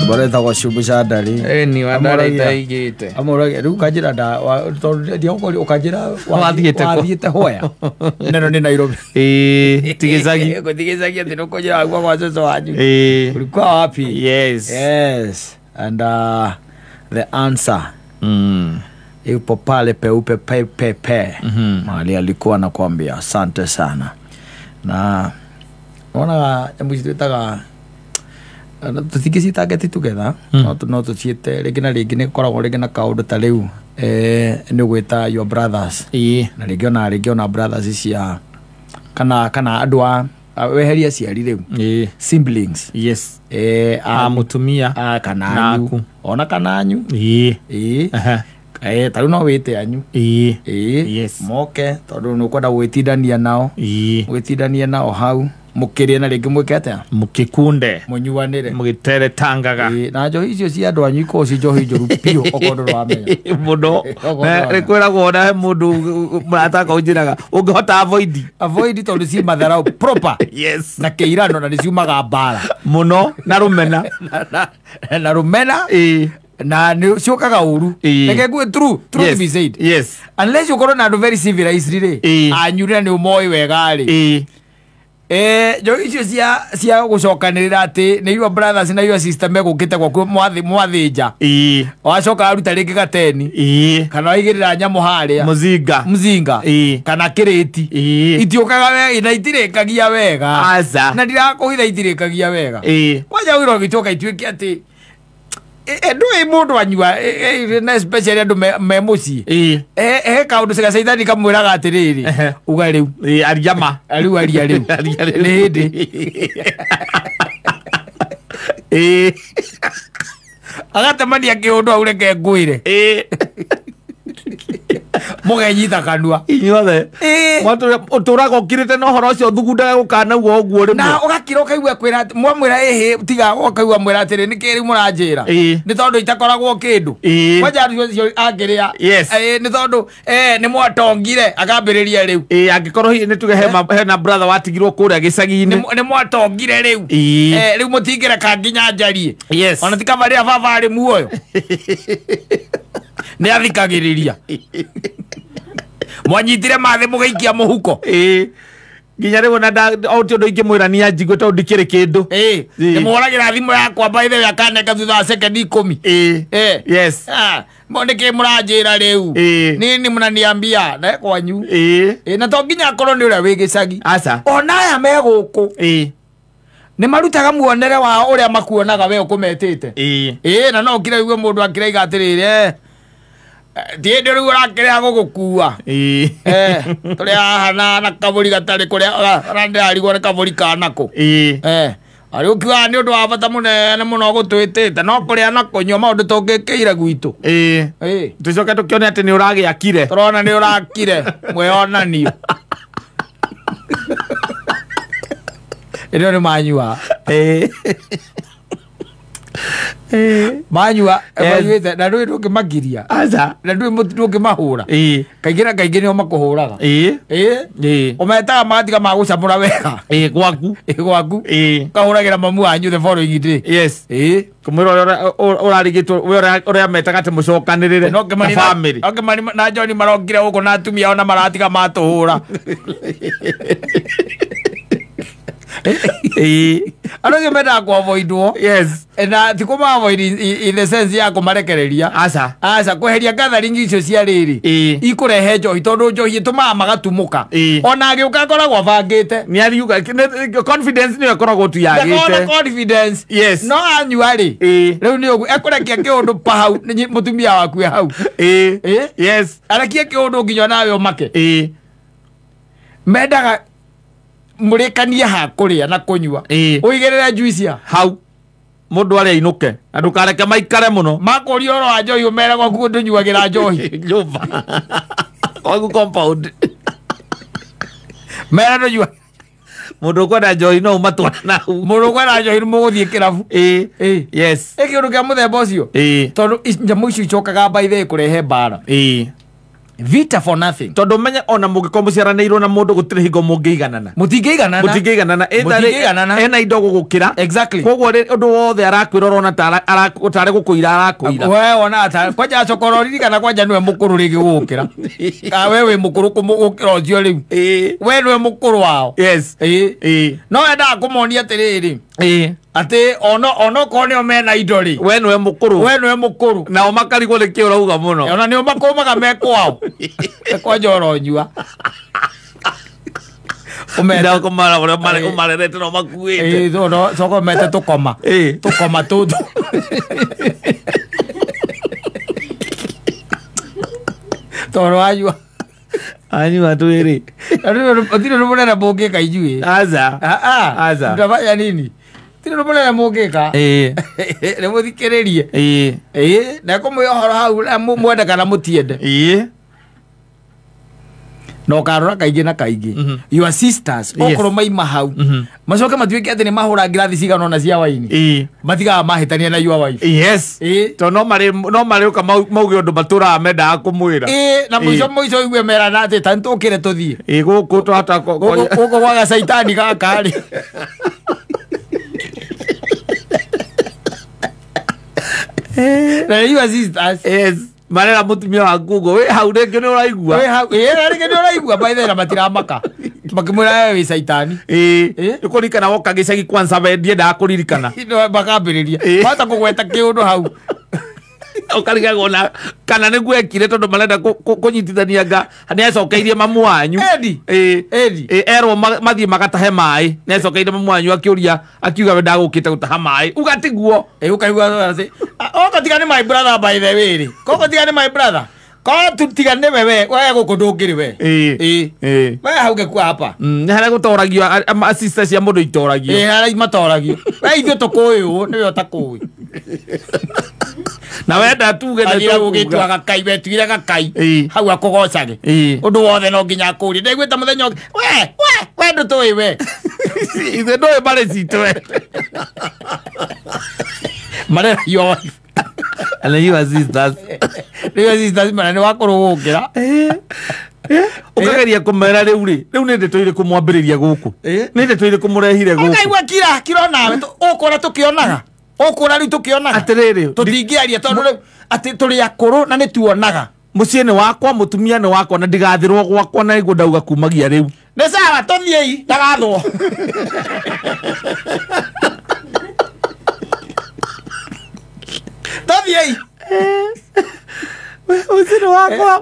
Boreta kwa shubu shadari. Ni wadara itaigite. Amorage ru kajira da ndio ukajira wathiete hoya. Neno ni Nairobi. Tigizagi. Tigizagi ndio kujira kwa wazazi wanyu. Ulikuwa wapi? Yes. And the answer. Ipo pale peupe pepe. Mahali alikuwa anakuambia asante sana. Na ona mwisitaka tuthikisi target together no tuciete regina regina koragwo regina kaundu ta riu ni gwita your brothers na regiona brothers cia kana andu a weheria ciari riu siblings mutumia kana anyu ona kana anyu taru no wite anyu moke tondu nukwenda gwitindania nao hau mukirie na ringi mwikete mukikunde munyuanire mugitere tangaga na njohi icio cia andu anyu iko ci njohi njoru pio okondo rwamenya muno rekwera kuona mundu murataka unjiraga ungihota avoid tondu ci matharau proper na keirano na niciumaga mbara muno na rumena na rumena na ni cionkaga uru reke ngwe true to be said unless you go na very civilized ri anyure ni umoi wega ri jo icio cia gucokanirira ati ni your brothers na your sister megukite gwaku mwathinja wacoka aruta ringi gateni kana waigirira nyamu haria muzinga kana kiriti itiukaga wega na itirikagia wega na ndirakuhitha itirikagia wega kwaja wiro gicoka ituike ati endo mundu anyua na especially andu me muci kaundu ciga caithani kamwiraga atiriri uga riu ariama riu ni hindi agatemania kiundu au reke ngwire mugenyita kanua inyothe uturaga ukirite no horo cio thugundaga gukana guo guo rimwe na ugakira ukaigua kwira mwamwira tiga ukaigua mwira atiri nikiri muranjira ni tondu itakoragwo kindu kwaja acio angiria ni tondu ni mwatongire agambiriria riu angikorwo ni tuge hena brother watigirwo kuria gicagi-ini ni mwatongire riu riu mutingire kanginya njarie ona tikabaria baba ari muoyo ni athikagiriria mwanyitire mathe mugaikia muhuko nginya riu na auto ndo ingimwira ni anjigwe tondu ndikiri kindu ni muhoragira thimu yakwa baithe yakaneka thutha second 10 moneke muranjira riu nini munaniambia na kwanyu na to nginya korwo ni uria wi gicagi ona aya me guku ni marutaga muonere wa uria makuonaga we ukumetete na no kire igue mundu akiraiga atirire ndiende riu urakira gugukua turi hana na kaburi gatari kuria randirarigwo ni kaburi kanako ari ukiwa ni undu wa bata munene muno gutwitite no kuria na kunywa maundu tungikire gwitu tucoke tukione ati ni uragiakire turona ni urakire mwionanio ino ni manyua manyua ebayuite na rui ndukimagiria na rui ndukimahura kaingĩ nio makuhuraga umetaga magatiga magucamũra wega gwaku kahũragĩra mamu wanyu the following day kumwĩra ũrarigĩtwo ũrĩa metaga atĩ mũcokanĩrĩre ta family na John marongire gũkũ na atumia ona maratiga matũhũra anocio mendaga kuavoidwo na ti kumavoid in the sense ya kumarekereria kweheria gathering icio cia riri ikurehe njohi tondu njohi itumaga magatumuka ona agiuka akoragwo abangite ni ariuga confidence ni akoragwo tu yagite confidence no anyua ri riu ni ugu ekurekia kiundu pahau ni mutumia waku hau arakia kiundu nginya nawe umake mendaga murekanie ha kuria na kunywa uigirira juice hau mundu ari inuke na ndukareke maikare muno makorio ro njohi umere gwaku ndunyuagira njohi nyumba gwaku compound mera ndunyua mundu kwenda njohi no umatwana nau mundu kwenda njohi muguthie kirabu kiundu kia muthemba ucio tondu njamu icio icokaga baithe kurehe mbara vita for nothing tondu menye ona mungiko muciaranirwo na mundu gutire hingo mungiiganana mutingiiganana ena indo gugukira exactly koguo undu wothe arakwira rona tare gukuira arakuira we ona ata kwaja chokorori kana kwaja niwe mukuru rigi gukira ka wewe mukuru kumukira ocio riu we niwe mukuru wao yes no enda kumonia atiriri ati ono konio mena idori we niwe mukuru na omakarigwo ni kiura uga muno ona ni omakomaga mekwao kwaja oronyua umenda kumara ore umarerete no makuite no soko mete tukoma tutu toro anyua twiri atiro rumunera mungika ijui aza ndabaya nini tiro rumunera mungika ne muthikiririe na kumuyohoro hau mwenda kana mutiende no karora kaingi na kaingi your sisters okoro maima hau macoke matuike ati ni mahura ngirathi cigana ona cia waini matigaga mahitania na your wife yes to no mari uka mauge undu matura menda kumwira na muico igwe mera na ati tantukire tuthie guku twata guku gwaga saitani gakari na your sisters yes marera mutumia wa Google we hau renge ni uraigua we hau renge ni uraigua baithera matiramaka makimwira we saitani ikurikana woka gicagi kwanza bendie nda kuririkana no bakambiriria bata kugweta kiundu hau ukariga gona kana ni gwekire tondu marenda kunyitithania nga ni acokeirie mamu wanyu edi erwo mathie magatahe mai ni acokeirie mamu wanyu akiuria akiuga we ndagukite gutaha mai ugatiguo ukaigua ati okotigane my brother by the way kokotigane my brother ko tutigane wewe guku ndungiri we we hauge kwa hapa ni hara gutoragio assistants ya mundu itoragio hara matoragio we ithu tukuyu ni we utakui na wenda tuge na tugitwa gakai betwire gakai hau akugocage undu wothe no nginya akuri ndigwita muthenya we ndu tui we ithe ndoe bare citwe mare your wife and you assistants mana ni wakurugungira ukageria kumera riu ni nditwire kumwambiriria guku ni nditwire kumurehire guku ukaigua kira nawe ukora tukionaga okora riu tukionaga atiriri tutingiaria tondu ati turi akuru na ni tuonaga mucie ni wakwa mutumia ni wakwa na ndigathirwo gwakwa na igu ndauga kumagia riu ni sawa tuthiei ndagathwo tuthiei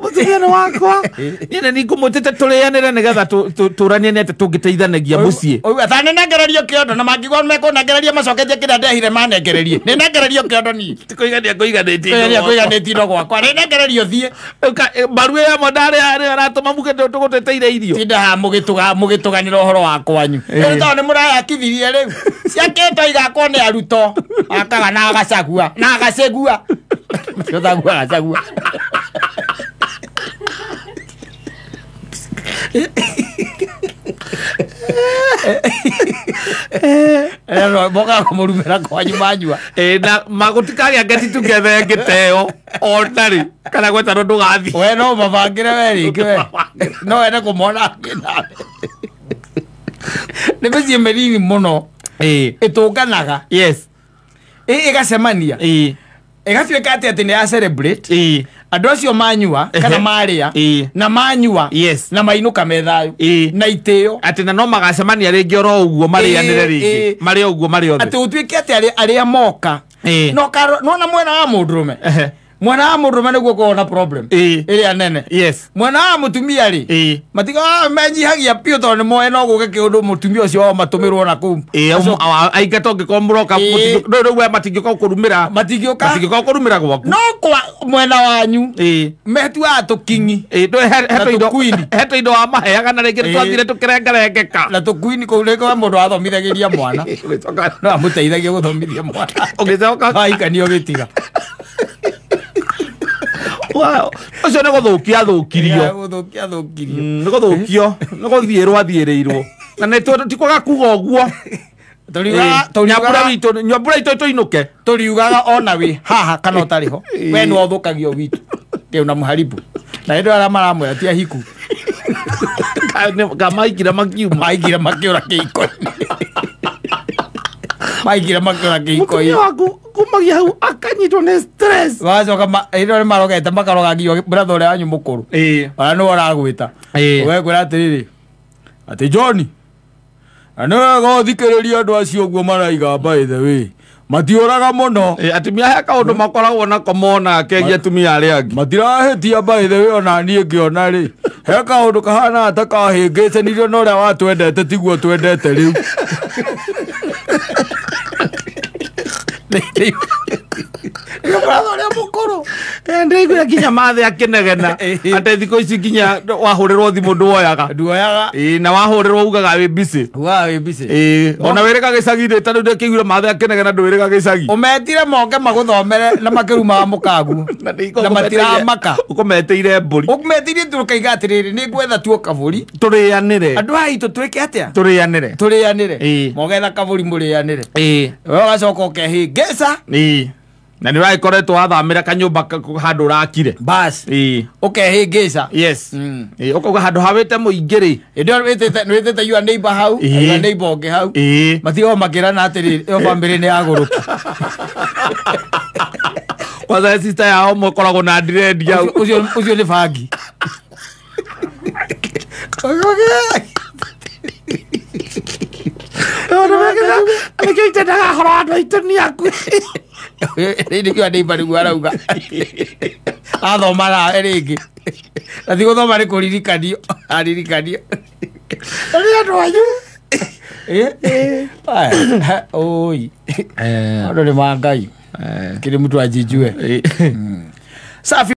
mutumia ni wakwa nyine ni ngumutite turianire nigetha turanie ni ati tungiteithanagia mucie atanenengererio kiondo na mangigwa mekunengereria macoketie kira ndehire manengererie ninengererio kiondo ni tikuigania kuiganitie no gwakwa ninengererio thie baru ya modare aratuma muge tuguteteire irio tinda mugituganira uhoro wa kwanyu riu tondu ni murayakithirie riu ciakitwo igakwo ni aruto akaga na agacagua na agacegua yotagua agacagua boka kumurumira kwanyu manyua na magutikage ngeti tugethe ngiteo onari kana gweta ndo gathi we no mabangire weri kwe no ene kumona ngina ni bezi merini muno itunganaga yes igacemania igatuika ati ni ya celebrate andu acio manyua kana maria na manyua na mainuka methayo na itio ati na no magacemania ringi oro uguo marianire ringi mari uguo mari othe ati utuike ati aria moka no na mwena wa mundurume mwana wa mundurume niguo kuona problem iria nene mwana wa mutumia ri matiga menyihagia pio tondu moe no guke kiundu mutumia ucio matumirwo na ku aingato ngikomroka ndo we matingiko kurumira kurumira gwaku no kwa mwena wanyu metua atukingi ndo heto indo wa maheaga na ringi twathire tukirengerengeka na tukwini kuureka wa mundu athomithagiria mwana no amuteithagia guthomithia mwana ugicoka aikanio gitiga wow ucio ni guthukia thukirio ni guthukio ni guthiirwo athiirirwo na ni tikwaga kuga uguo nyambura itu tuinuke turiugaga ona wi haha kana utariho we no thukagio witu ke una muharibu Na ndo ara maramwe atia hiku. Kamaikira makiuma. Maigira makiura kiko. Maigira makiura kiko. Mutumia waku kumagia hau akanyitwo nĩ stress. Wacho kama ndo ni marogete makaroga ngio brother ule anyu mukuru. Ana no aragwita. We kwira atiriri. Ati John. Ana go thikiriria andu acio guo maraiga by the way. Matioraga muno. Atumia he kaundu makoragwo nako mona kegia atumia aria angi. Matirahetia by the way ona nie ngiona ri. He kaundu kahana atakahingicanirio no ria watwendete tiguo twendete riu. Yo brother ya mukuru. Ndĩigua kinya mathe akinegena. Ate thiko ici kinya wahurirwo thimu nduoyaga. Nduoyaga. Na wahurirwo ugaga wi busy. Wi busy. Ona wĩrĩga gĩcagi tondũ ndĩkĩiguire mathe akinegena ndwĩrĩga gĩcagi. Umetire moke maguthomere na makĩruma mukagu. Na matiramaka. Ũkũmeteire mbũri. Ũkũmetire tũkaiga atiriri nĩ gwetha tuo kaburi. Tũrĩanĩre. Andũ aitũ twĩke atĩa? Tũrĩanĩre. Tũrĩanĩre. Mogetha kaburi mũrĩanĩre. Wewe gacoka ũkehĩngĩca. Na nĩ ũragĩkoretwo wathamĩra kanyũmba handũ ũrakire. Bas. Ũkehĩngĩca. Yes. Ũkauga handũ hawĩte mũingĩ rĩ. Nĩwĩtĩte your neighbor hau, your neighbor ũngĩ hau. Matigo makĩrana atĩrĩrĩ, ĩyo bamĩrĩ nĩ yagũrũki. Kwanza sister yao mũkoragwo na dread hau. Ũcio nĩ bangi. Nĩkĩo itendaga horo andũ aitũ ni aku. Nĩkĩo neighbor nĩguo arauga. Athoma na rĩngĩ. Na ti gũthoma nĩ kũririkanio. Aririkanio. Nĩ andũ anyu. Oi. Andũ nĩ mangai. Kile mtu ajijue. Safi.